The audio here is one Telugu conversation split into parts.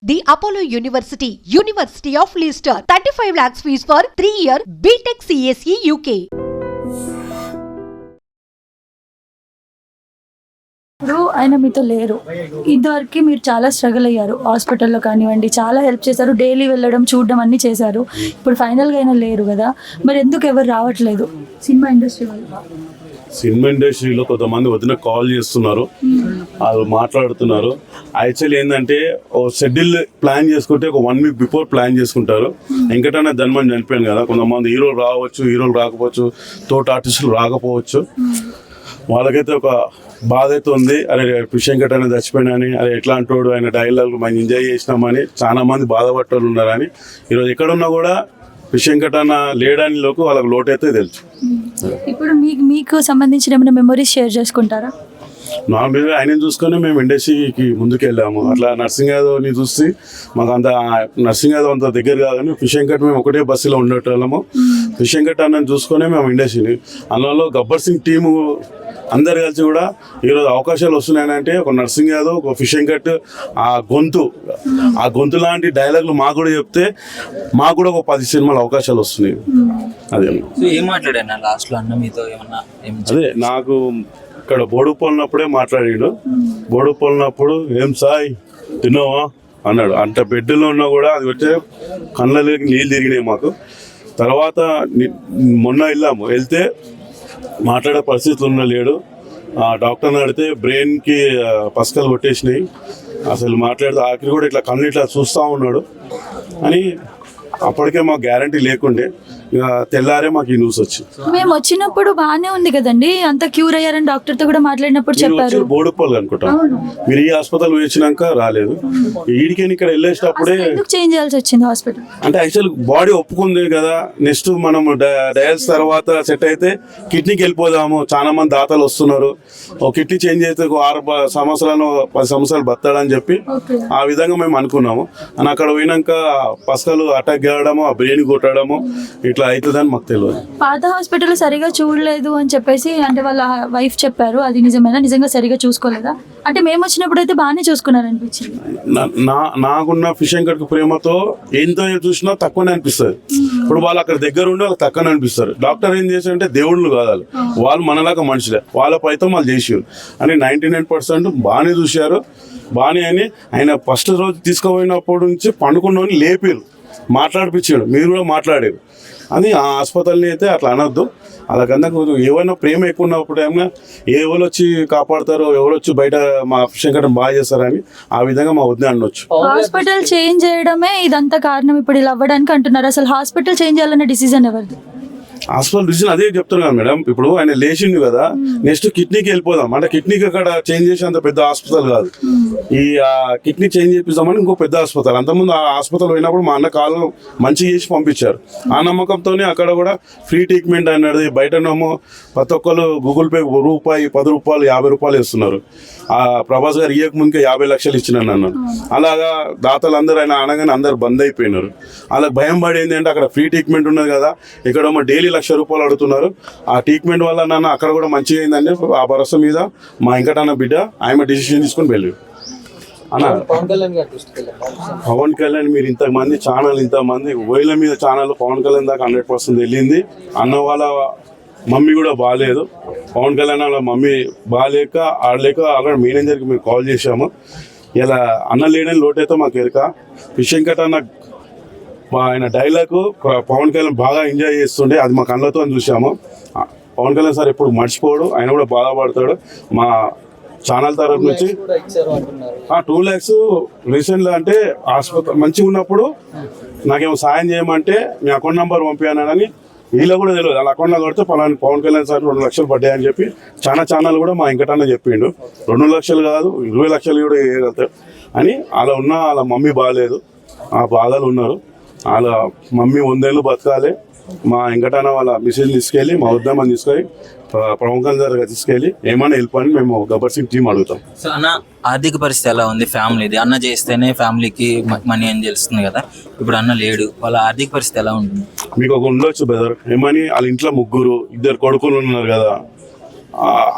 The Apollo University, University of Leicester, 35 lakhs fees for 3-year BTech CSE UK. ఇప్పుడు ఆయన మీతో లేరు, ఇదివరకు మీరు చాలా స్ట్రగుల్ అయ్యారు హాస్పిటల్లో కానివ్వండి, చాలా హెల్ప్ చేశారు, డైలీ వెళ్ళడం చూడడం అన్నీ చేశారు. ఇప్పుడు ఫైనల్గా అయినా లేరు కదా, మరి ఎందుకు ఎవరు రావట్లేదు సినిమా ఇండస్ట్రీ వాళ్ళు? సినిమా ఇండస్ట్రీలో కొంతమంది వదిన కాల్ చేస్తున్నారు, వాళ్ళు మాట్లాడుతున్నారు. యాక్చువల్లీ ఏంటంటే ఓ షెడ్యూల్ ప్లాన్ చేసుకుంటే ఒక 1 week బిఫోర్ ప్లాన్ చేసుకుంటారు. వెంకటన్న ధన్మని చనిపోయాను కదా, కొంతమంది హీరోలు రావచ్చు, హీరోలు రాకపోవచ్చు, తోటి ఆర్టిస్టులు రాకపోవచ్చు. వాళ్ళకైతే ఒక బాధ అయితే ఉంది, అరే వెంకటన్న చచ్చిపోయినాని, అరే ఎట్లాంటి వాడు, ఆయన డైలాగ్ మనం ఎంజాయ్ చేసినామని చాలా మంది బాధపడ్డ ఉన్నారని. ఈరోజు ఎక్కడున్నా కూడా వెంకటన్న లేడని లోకు వాళ్ళకి లోటు అయితే తెలుసు. ఇప్పుడు మీకు సంబంధించిన ఏమైనా మెమరీస్ షేర్ చేసుకుంటారా? నార్మల్గా ఆయన చూసుకొని మేము ఇండస్ట్రీకి ముందుకు వెళ్ళాము. అట్లా నర్సింగ్ యాదవ్ని చూసి మాకు అంత నర్సింగ్ యాదవ్ అంత దగ్గర కాదని వెంకట్ మేము ఒకటే బస్సులో ఉండేటోళ్ళము. వెంకట్ అన్నని చూసుకొని మేము ఇండస్ట్రీని, అందులో గబ్బర్ సింగ్ టీము అందరు కలిసి కూడా ఈరోజు అవకాశాలు వస్తున్నాయంటే ఒక నర్సింగ్ యాదవ్, ఒక వెంకట్, ఆ గొంతు లాంటి డైలాగులు మాకు కూడా చెప్తే మాకు కూడా ఒక 10 సినిమాల అవకాశాలు వస్తున్నాయి. అదే అదే నాకు ఇక్కడ బోడుపోలినప్పుడే మాట్లాడాడు. బోడుపోలినప్పుడు ఏం సాయి తిన్నావా అన్నాడు. అంత బెడ్లో ఉన్నా కూడా అది వచ్చే కళ్ళకి నీళ్ళు తిరిగినాయి మాకు. తర్వాత మొన్న వెళ్తే మాట్లాడే పరిస్థితులు లేడు. డాక్టర్ని అడిగితే బ్రెయిన్కి పసకలు కొట్టేసినాయి, అసలు మాట్లాడితే ఆఖరి కూడా ఇట్లా కళ్ళు ఇట్లా చూస్తూ ఉన్నాడు అని. అప్పటికే మాకు గ్యారంటీ లేకుండే, ఇక తెల్లారే మాకు ఈ న్యూస్ వచ్చింది. మేము వచ్చినప్పుడు బాగానే ఉంది కదండి, అంత క్యూర్ అయ్యారని డాక్టర్తో కూడా మాట్లాడినప్పుడు చెప్పారు. బోడుపల్లి అనుకుంటా మీరు ఈ హాస్పిటల్ వచ్చినాక రాలేదు. ఈడికి ఇక్కడ వెళ్ళేటప్పుడే చేంజ్ చేయాల్సి వచ్చింది హాస్పిటల్. అంటే యాక్చువల్ బాడీ ఒప్పుకుంది కదా, నెక్స్ట్ మనం డయాల్స్ తర్వాత సెట్ అయితే కిడ్నీకి వెళ్ళిపోదాము. చాలా మంది దాతలు వస్తున్నారు, ఒక కిడ్నీ చేంజ్ అయితే 6 సంవత్సరాలు 10 సంవత్సరాలు బతాడని చెప్పి ఆ విధంగా మేము అనుకున్నాము. అని అక్కడ పోయినాక పసకలు అటాక్ చేయడము, ఆ బ్రెయిన్ కొట్టడము ఇట్లా అవుతుందని మాకు తెలియదు. పాత హాస్పిటల్ సరిగా చూడలేదు అని చెప్పేసి అంటే వాళ్ళ వైఫ్ చెప్పారు, అది నిజమేనా? నిజంగా సరిగా చూసుకోలేదా? అంటే మేము వచ్చినప్పుడు అయితే బాగానే చూసుకున్నారు అనిపించింది. నాకున్న వెంకట్కి ప్రేమతో ఎంతో చూసినా తక్కువనే అనిపిస్తుంది. ఇప్పుడు వాళ్ళు అక్కడ దగ్గర ఉండి వాళ్ళకి తక్కువనే అనిపిస్తారు. డాక్టర్ ఏం చేశారంటే దేవుళ్ళు కాదు, వాళ్ళు మనలాగా మనుషులే, వాళ్ళ పైతో వాళ్ళు చేసారు అని 99% బాగానే చూశారు. బాగానే అని ఆయన ఫస్ట్ రోజు తీసుకుపోయినప్పటి నుంచి పండుకున్నోని లేపారు, మాట్లాడిపించాడు, మీరు కూడా మాట్లాడారు అని. ఆ హాస్పిటల్ని అయితే అట్లా అనొద్దు. అలాగన్నా ఏమైనా ప్రేమ ఎక్కువ ఉన్నప్పుడు ఏమైనా ఎవరు వచ్చి కాపాడతారో, ఎవరు వచ్చి బయట మా వెంకటం బాగా చేస్తారని ఆ విధంగా మా వద్ద అనొచ్చు. హాస్పిటల్ చేంజ్ చేయడమే ఇదంతా కారణం ఇప్పుడు ఇలా అవ్వడానికి అంటున్నారు. అసలు హాస్పిటల్ చేంజ్ చేయాలన్న డిసిజన్ ఎవరిది? హాస్పిటల్ డిసిజన్ అదే చెప్తున్నాను మేడం. ఇప్పుడు ఆయన లేచిండు కదా, నెక్స్ట్ కిడ్నీకి వెళ్ళిపోదాం అంటే కిడ్నీకి అక్కడ చేంజ్ చేసేంత పెద్ద హాస్పిటల్ కాదు. ఈ కిడ్నీ చేంజ్ చేపిస్తామని ఇంకో పెద్ద హాస్పిటల్. అంతకుముందు ఆ హాస్పిటల్ పోయినప్పుడు మా అన్న కాలు మంచిగా చేసి పంపించారు. ఆ నమ్మకంతోనే అక్కడ కూడా ఫ్రీ ట్రీట్మెంట్ అన్నది. బయటనేమో ప్రతి ఒక్కరు గూగుల్ పే రూపాయి, 10 రూపాయలు, 50 రూపాయలు ఇస్తున్నారు. ఆ ప్రభాస్ గారు ఇయ్యక ముందుకే 50 లక్షలు ఇచ్చినాను అన్నాను. అలాగా దాతలు అందరూ ఆయన అనగానే అందరు బంద్ అయిపోయినారు. అలా భయం పడి ఏంటంటే అక్కడ ఫ్రీ ట్రీట్మెంట్ ఉన్నది కదా, ఇక్కడేమో డైలీ 1,00,000 రూపాయలు అడుగుతున్నారు. ఆ ట్రీట్మెంట్ వల్ల నాన్న అక్కడ కూడా మంచిగా అయిందండి. ఆ భరోసా మీద మా వెంకటన్న బిడ్డ ఆయన డిసిషన్ తీసుకుని వెళ్ళి అన్నారు. పవన్ కళ్యాణ్ మీరు ఇంతమంది ఛానల్, ఇంతమంది వేల మీద ఛానల్ పవన్ కళ్యాణ్ దాకా 100% వెళ్ళింది. అన్న వాళ్ళ మమ్మీ కూడా బాగాలేదు, పవన్ కళ్యాణ్ వాళ్ళ మమ్మీ బాగాలేక ఆడలేక అక్కడ మేనేజర్కి మేము కాల్ చేశాము. ఇలా అన్న లేడని లోటైతే మాకు ఎరక. వెంకట్ అన్న ఆయన డైలాగ్ పవన్ కళ్యాణ్ బాగా ఎంజాయ్ చేస్తుండే, అది మా కళ్ళతో చూసాము. పవన్ కళ్యాణ్ సార్ ఎప్పుడు మర్చిపోడు, ఆయన కూడా బాధపడతాడు. మా ఛానల్ తరఫు నుంచి 2 lakhs రీసెంట్గా అంటే హాస్పిటల్ మంచిగా ఉన్నప్పుడు నాకేమో సాయం చేయమంటే మీ అకౌంట్ నెంబర్ పంపించానని వీళ్ళ కూడా తెలియదు. వాళ్ళ అకౌంట్లో కొడితే పవన్ కళ్యాణ్ సార్ 2 లక్షలు పడ్డాయని చెప్పి చాలా ఛానల్ కూడా మా వెంకటన్న చెప్పిండు. 2 లక్షలు కాదు 20 లక్షలు కూడా వేయగలుగుతారు అని. అలా ఉన్న వాళ్ళ మమ్మీ బాగాలేదు, ఆ బాధలు ఉన్నారు. వాళ్ళ మమ్మీ 100 ఏళ్ళు బతకాలి. మా వెంకటన్న వాళ్ళ మిషన్ తీసుకెళ్ళి మా ఉద్యమం తీసుకొని పవన్ కళ్యాణ్ దగ్గర తీసుకెళ్ళి ఏమైనా వెళ్ళిపోయి మేము గబ్బర్ సింగ్ టీం అడుగుతాం. సో అన్న ఆర్థిక పరిస్థితి ఎలా ఉంది ఫ్యామిలీది? అన్న చేస్తేనే ఫ్యామిలీకి మనీ అని తెలుస్తుంది కదా, ఇప్పుడు అన్న లేడు, వాళ్ళ ఆర్థిక పరిస్థితి ఎలా ఉంటుంది? మీకు ఒక ఉండొచ్చు బ్రదర్, ఏమని వాళ్ళ ఇంట్లో 3 2 కొడుకులు ఉన్నారు కదా,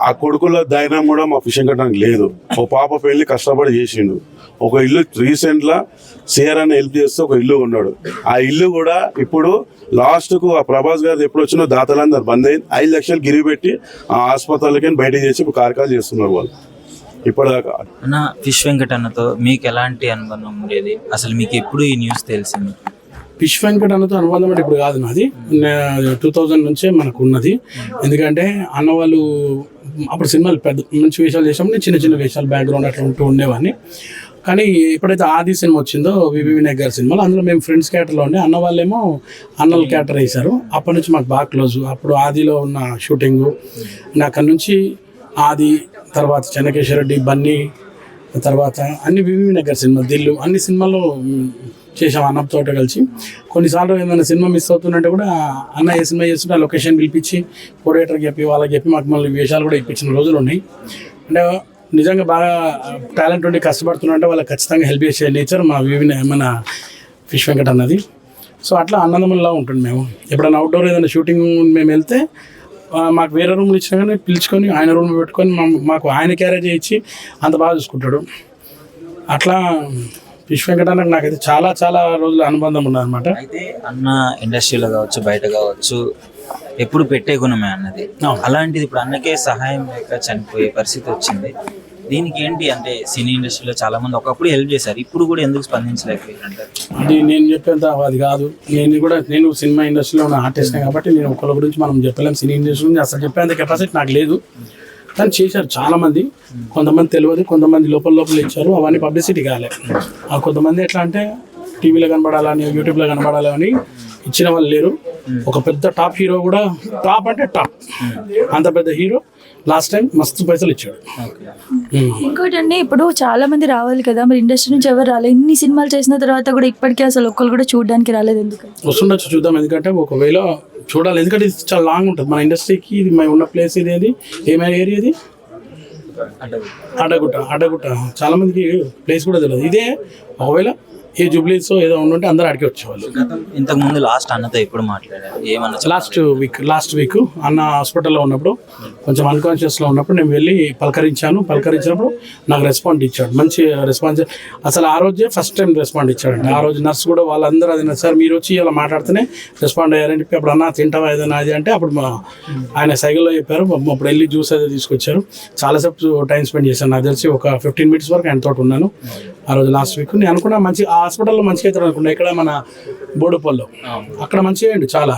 ఆ కొడుకుల ధైర్యం కూడా మా ఫిషింగ్ కట్టడానికి లేదు. ఓ పాప పెళ్లి కష్టపడి చేసిండు. ఒక ఇల్లు రీసెంట్గా సిఆర్ అని హెల్ప్ చేస్తూ ఒక ఇల్లు ఉన్నాడు. ఆ ఇల్లు కూడా ఇప్పుడు లాస్ట్కు ఆ ప్రభాస్ గారు ఎప్పుడు వచ్చినా దాతలందరూ బంద్ అయింది. 5 లక్షలు గిరి పెట్టి ఆ హాస్పిటల్కి బయట చేసి ఇప్పుడు కార్యక్రమాలు చేస్తున్నారు వాళ్ళు ఇప్పటిదాకా. అన్న ఫిష్ వెంకట్ అన్నతో మీకు ఎలాంటి అనుబంధం ఉండేది? అసలు మీకు ఎప్పుడు ఈ న్యూస్ తెలిసింది? ఫిష్ వెంకట్ అన్నతో అనుబంధం అంటే ఇప్పుడు కాదు, నాది 2000 నుంచే మనకు ఉన్నది. ఎందుకంటే అన్న వాళ్ళు అప్పుడు సినిమాలు పెద్ద మంచి వేషాలు చేసాము, నేను చిన్న చిన్న వేషాలు బ్యాక్గ్రౌండ్ అట్లా ఉంటూ ఉండేవాడిని. కానీ ఎప్పుడైతే ఆది సినిమా వచ్చిందో వివి వినాయక్ గారి సినిమాలో, అందులో మేము ఫ్రెండ్స్ క్యారెక్టర్లో ఉండే, అన్న వాళ్ళేమో అన్నల క్యారెక్టర్ వేశారు. అప్పటి నుంచి మాకు బాగా క్లోజ్. అప్పుడు ఆదిలో ఉన్న షూటింగు అక్కడి నుంచి ఆది, తర్వాత చెన్నకేశ్వర రెడ్డి, బన్నీ, తర్వాత అన్ని వివి వినాయక్ గారి సినిమా, దిల్లు, అన్ని సినిమాల్లో చేసాం అన్నతో కలిసి. కొన్నిసార్లు ఏమైనా సినిమా మిస్ అవుతుందంటే కూడా అన్న ఏ సినిమా చేస్తుంటే ఆ లొకేషన్ పిలిపించి కోఆర్డినేటర్కి చెప్పి వాళ్ళకి చెప్పి మాకు మళ్ళీ వేషాలు కూడా ఇప్పించిన రోజులు ఉన్నాయి. అంటే నిజంగా బాగా టాలెంట్ ఉండి కష్టపడుతున్నంటే వాళ్ళకి ఖచ్చితంగా హెల్ప్ చేసే నేచర్ మా మన ఫిష్ వెంకట్ అన్నది. సో అట్లా అన్నదమ్ములా ఉంటుంది. మేము ఎప్పుడైనా అవుట్డోర్ ఏదైనా షూటింగ్ మేము వెళ్తే మాకు వేరే రూమ్లు ఇచ్చినా కానీ పిలుచుకొని ఆయన రూమ్ పెట్టుకొని మాకు ఆయన క్యారేజ్ ఇచ్చి అంత బాగా చూసుకుంటాడు. అట్లా ఫిష్ వెంకట్ అన్నకు నాకైతే చాలా చాలా రోజుల అనుబంధం ఉన్నదన్నమాట. అయితే అన్న ఇండస్ట్రీలో కావచ్చు, బయట కావచ్చు, ఎప్పుడు పెట్టే గుణమే అన్నది. అలాంటిది ఇప్పుడు అన్నకే సహాయం లేక చనిపోయే పరిస్థితి వచ్చింది. దీనికి ఏంటి అంటే సినీ ఇండస్ట్రీలో చాలా మంది ఒకప్పుడు హెల్ప్ చేశారు, ఇప్పుడు కూడా ఎందుకు స్పందించలేకపోయారంటారు? అది నేను చెప్పేంత అది కాదు. నేను సినిమా ఇండస్ట్రీలో ఉన్న ఆర్టిస్ట్నే కాబట్టి నేను ఒకళ్ళ గురించి మనం చెప్పలేము. సినీ ఇండస్ట్రీ గురించి అసలు చెప్పేంత కెపాసిటీ నాకు లేదు. కానీ చేశారు చాలామంది. కొంతమంది తెలియదు, కొంతమంది లోపల ఇచ్చారు. అవన్నీ పబ్లిసిటీ కాలేదు. కొంతమంది ఎట్లా అంటే టీవీలో కనబడాలని, యూట్యూబ్లో కనబడాలని ఇచ్చిన వాళ్ళు లేరు. ఒక పెద్ద టాప్ హీరో కూడా, టాప్ అంటే టాప్, అంత పెద్ద హీరో లాస్ట్ టైం మస్తు పైసలు ఇచ్చాడు. ఇంకోటి అండి, ఇప్పుడు చాలా మంది రావాలి కదా, మరి ఇండస్ట్రీ నుంచి ఎవరు రాలేదు. ఇన్ని సినిమాలు చేసిన తర్వాత కూడా ఇప్పటికీ అసలు ఒక్కరు కూడా చూడడానికి రాలేదు. ఎందుకు వస్తుండొచ్చు, చూద్దాం. ఎందుకంటే ఒకవేళ చూడాలి, ఎందుకంటే ఇది చాలా లాంగ్ ఉంటుంది మన ఇండస్ట్రీకి. ఇది మేము ఉన్న ప్లేస్ ఇదేది, ఏమైనా ఏరియా ఇది అడ్డగుట్ట. చాలా మందికి ప్లేస్ కూడా తెలియదు. ఇదే ఒకవేళ ఏ జూబ్లీస్ ఏదో ఉండుంటే అందరూ అడిగి వచ్చేవాళ్ళు. ఇంతకు ముందు లాస్ట్ అన్నతో ఎప్పుడు మాట్లాడారు? ఏమన్నా లాస్ట్ వీక్ అన్న హాస్పిటల్లో ఉన్నప్పుడు కొంచెం అన్కాన్షియస్లో ఉన్నప్పుడు నేను వెళ్ళి పలకరించినప్పుడు నాకు రెస్పాండ్ ఇచ్చాడు. మంచి రెస్పాన్స్. అసలు ఆ రోజే ఫస్ట్ టైం రెస్పాండ్ ఇచ్చాడండి. ఆ రోజు నర్స్ కూడా వాళ్ళందరూ అది సార్ మీరు వచ్చి ఇలా మాట్లాడితేనే రెస్పాండ్ అయ్యారని చెప్పి, అప్పుడు అన్న తింటావా ఏదైనా అది అంటే అప్పుడు ఆయన సైకిల్లో చెప్పారు. అప్పుడు వెళ్ళి జ్యూస్ అయితే తీసుకొచ్చారు. చాలాసేపు టైం స్పెండ్ చేశాను. నాకు తెలిసి ఒక 15 minutes వరకు ఆయన తోటి ఉన్నాను ఆ రోజు లాస్ట్ వీక్. నేను అనుకున్నా మంచి ఆ హాస్పిటల్లో మంచిగా అవుతారు అనుకున్నా. ఇక్కడ మన బోడుపల్లో అక్కడ మంచిగా అయ్యండి చాలా.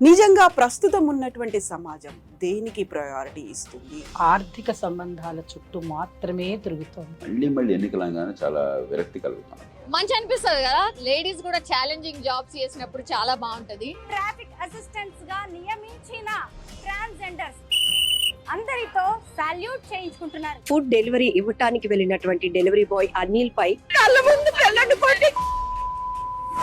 నిజంగా ప్రస్తుతం ఉన్నటువంటి సమాజం దేనికి ప్రయారిటీ ఇస్తుంది? ఆర్థిక సంబంధాల చుట్టూ మాత్రమే తిరుగుతోంది. మళ్ళీ ఎన్నికలంగానే చాలా విరక్తి కలుగుతాను. మంచి అనిపిస్తుంది కదా, లేడీస్ కూడా ఛాలెంజింగ్ జాబ్స్ చేసినప్పుడు చాలా బాగుంటది. ట్రాఫిక్ అసిస్టెంట్స్ గా నియమించిన ట్రాన్స్జెండర్స్ అందరితో సాల్యూట్ చేయించుకుంటున్నారు. ఫుడ్ డెలివరీ ఇవ్వటానికి వెళ్ళినటువంటి డెలివరీ బాయ్ అనిల్ పై కళ్ళ ముందు